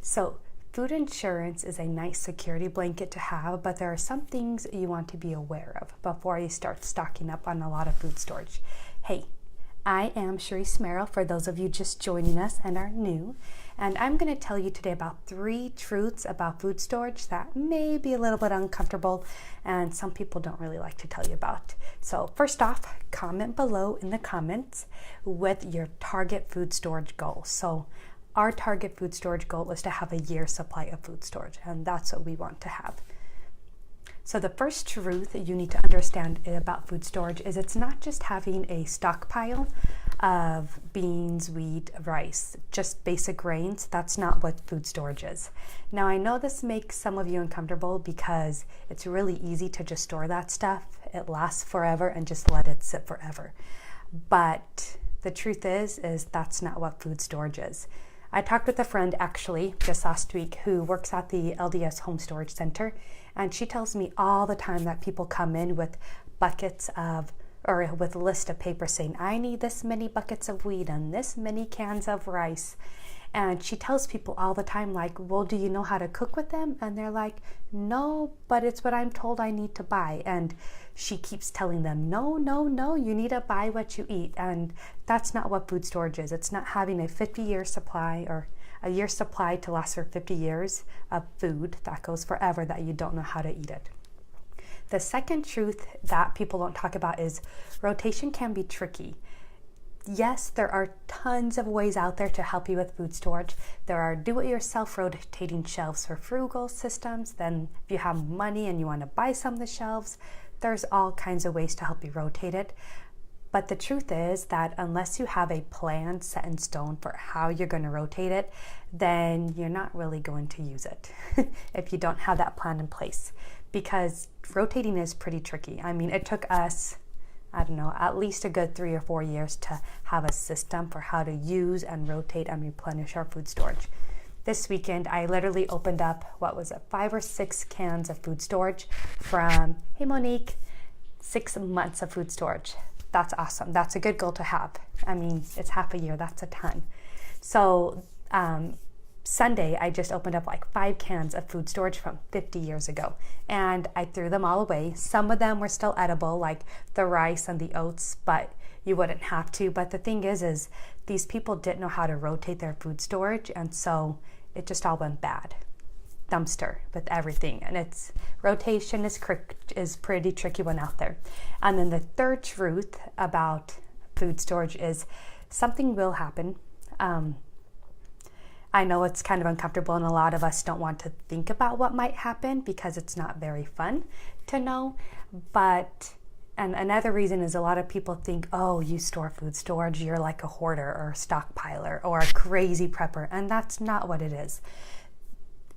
So food insurance is a nice security blanket to have, but there are some things you want to be aware of before you start stocking up on a lot of food storage. Hey, I am Cherise Merrill for those of you just joining us and are new, and I'm going to tell you today about 3 truths about food storage that may be a little bit uncomfortable and some people don't really like to tell you about. So first off, comment below in the comments with your target food storage goal. So our target food storage goal is to have a year's supply of food storage, and that's what we want to have. So the first truth that you need to understand about food storage is it's not just having a stockpile of beans, wheat, rice, just basic grains. That's not what food storage is. Now I know this makes some of you uncomfortable because it's really easy to just store that stuff. It lasts forever and just let it sit forever. But the truth is that's not what food storage is. I talked with a friend actually just last week who works at the LDS Home Storage Center, and she tells me all the time that people come in with buckets of, or with a list of paper saying, I need this many buckets of wheat and this many cans of rice. And she tells people all the time, like, well, do you know how to cook with them? And they're like, no, but it's what I'm told I need to buy. And she keeps telling them, no, you need to buy what you eat. And that's not what food storage is. It's not having a 50-year supply or a year's supply to last for 50 years of food that goes forever that you don't know how to eat it. The second truth that people don't talk about is rotation can be tricky. Yes, there are tons of ways out there to help you with food storage. There are do-it-yourself rotating shelves for frugal systems. Then if you have money and you want to buy some of the shelves, there's all kinds of ways to help you rotate it. But the truth is that unless you have a plan set in stone for how you're going to rotate it, then you're not really going to use it if you don't have that plan in place. Because rotating is pretty tricky. I mean, it took us, I don't know, at least a good 3 or 4 years to have a system for how to use and rotate and replenish our food storage. This weekend, I literally opened up, 5 or 6 cans of food storage from, hey Monique, 6 months of food storage. That's awesome. That's a good goal to have. I mean, it's half a year. That's a ton. So Sunday, I just opened up like 5 cans of food storage from 50 years ago, and I threw them all away. Some of them were still edible, like the rice and the oats, but you wouldn't have to. But the thing is these people didn't know how to rotate their food storage, and so it just all went bad. Dumpster with everything, and rotation is pretty tricky one out there. And then the third truth about food storage is something will happen. I know it's kind of uncomfortable and a lot of us don't want to think about what might happen because it's not very fun to know. And another reason is a lot of people think, oh, you store food storage, you're like a hoarder or a stockpiler or a crazy prepper, and that's not what it is.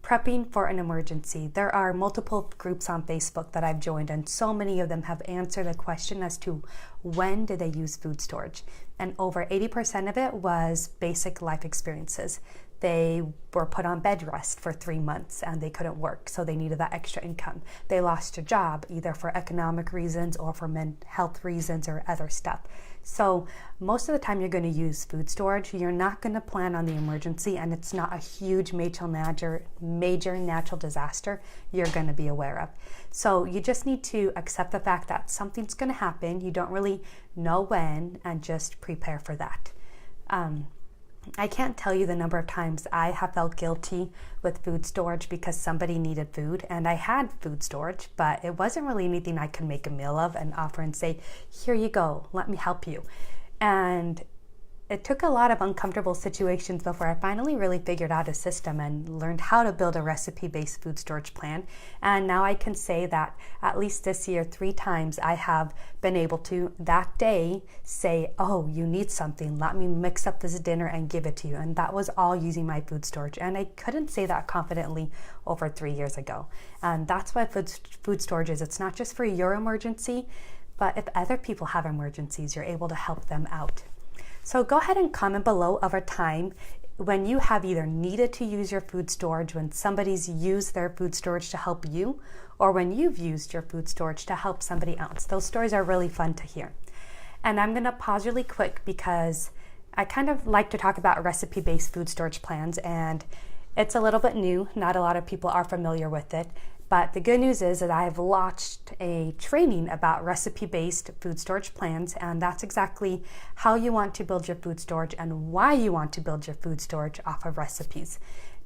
Prepping for an emergency. There are multiple groups on Facebook that I've joined, and so many of them have answered a question as to when did they use food storage. And over 80% of it was basic life experiences. They were put on bed rest for 3 months and they couldn't work, so they needed that extra income. They lost a job either for economic reasons or for health reasons or other stuff. So most of the time you're going to use food storage. You're not going to plan on the emergency, and it's not a huge major natural disaster you're going to be aware of. So you just need to accept the fact that something's going to happen. You don't really know when, and just prepare for that. I can't tell you the number of times I have felt guilty with food storage because somebody needed food and I had food storage, but it wasn't really anything I could make a meal of and offer and say, here you go, let me help you. And it took a lot of uncomfortable situations before I finally really figured out a system and learned how to build a recipe-based food storage plan. And now I can say that at least this year, 3 times I have been able to that day say, oh, you need something, let me mix up this dinner and give it to you. And that was all using my food storage. And I couldn't say that confidently over 3 years ago. And that's what food storage is. It's not just for your emergency, but if other people have emergencies, you're able to help them out. So go ahead and comment below of a time when you have either needed to use your food storage, when somebody's used their food storage to help you, or when you've used your food storage to help somebody else. Those stories are really fun to hear. And I'm gonna pause really quick because I kind of like to talk about recipe-based food storage plans, and It's a little bit new. Not a lot of people are familiar with it. But the good news is that I've launched a training about recipe-based food storage plans, and that's exactly how you want to build your food storage and why you want to build your food storage off of recipes.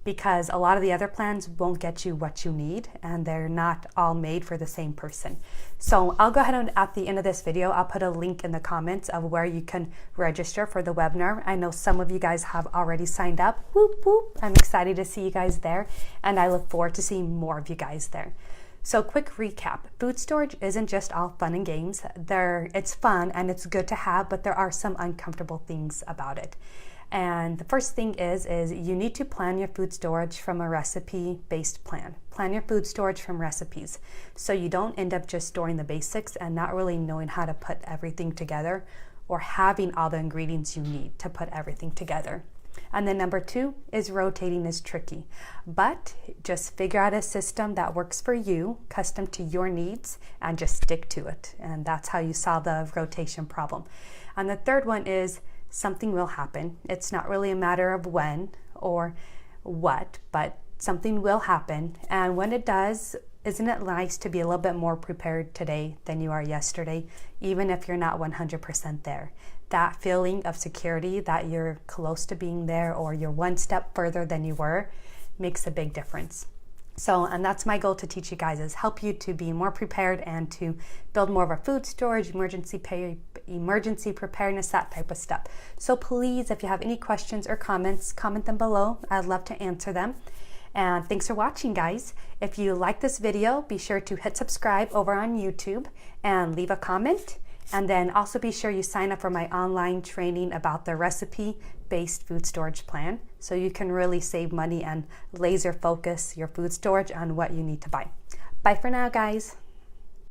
Because a lot of the other plans won't get you what you need, and they're not all made for the same person. So I'll go ahead and at the end of this video, I'll put a link in the comments of where you can register for the webinar. I know some of you guys have already signed up. Whoop, whoop. I'm excited to see you guys there, and I look forward to seeing more of you guys there. So quick recap, food storage isn't just all fun and games. It's fun and it's good to have, but there are some uncomfortable things about it. And the first thing is you need to plan your food storage from a recipe-based plan. Plan your food storage from recipes so you don't end up just storing the basics and not really knowing how to put everything together or having all the ingredients you need to put everything together. And then number 2 is rotating is tricky, but just figure out a system that works for you, custom to your needs, and just stick to it. And that's how you solve the rotation problem. And the third one is something will happen. It's not really a matter of when or what, but something will happen. And when it does, isn't it nice to be a little bit more prepared today than you are yesterday, even if you're not 100% there? That feeling of security that you're close to being there or you're one step further than you were makes a big difference. So, and that's my goal to teach you guys, is help you to be more prepared and to build more of a food storage, emergency preparedness, that type of stuff. So please, if you have any questions or comments, comment them below. I'd love to answer them. And thanks for watching, guys. If you like this video, be sure to hit subscribe over on YouTube and leave a comment. And then also be sure you sign up for my online training about the recipe-based food storage plan so you can really save money and laser focus your food storage on what you need to buy. Bye for now, guys.